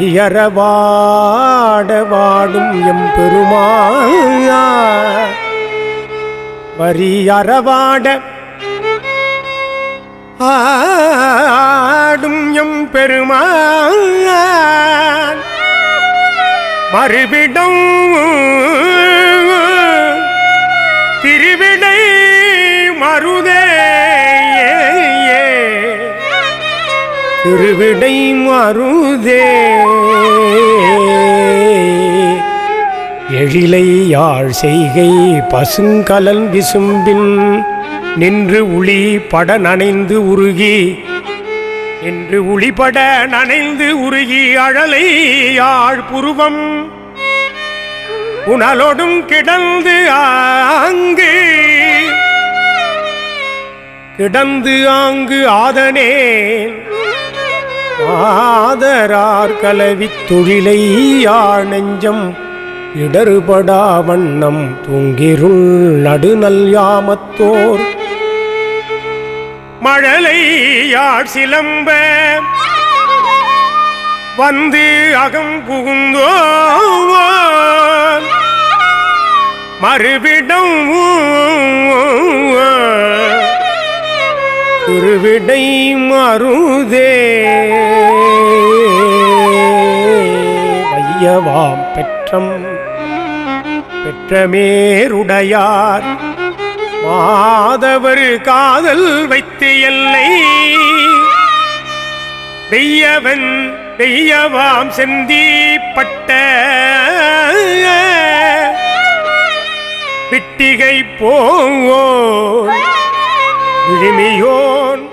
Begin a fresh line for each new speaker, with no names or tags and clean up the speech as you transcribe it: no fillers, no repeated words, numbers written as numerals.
வரியறவாட வாடும் எம்பெருமான் வரியறவாட ஆடும் எம்பெருமான் மறுவிடம் திருவிடை மருதே திருவிடை மருதே எழிலை யாழ் செய்கை பசுங்கலன் விசும்பின் நின்று உளி பட நனைந்து உருகி நின்று உளிபட நனைந்து உருகி அழலை யாழ் புருவம் புனலொடும் கிடந்து ஆங்கு ஆதனேன் ஆதரார் கலவித் தொழிலை யாழ் நெஞ்சம் இடறுபடா வண்ணம் தூங்கிருள் நடுநல் யாமத்தோர் மழலை யாழ் சிலம்ப வந்து அகம் புகுந்தோ மறுவிடம் திருவிடை மருதே வையவாம் பெற்றம் பெற்றமேருடையார் மாதவர் காதல் வைத்து எல்லை வெய்யவன் வெய்யவாம் செந்தீப்பட்ட விட்டிகை போங்கோ விழுமியோன்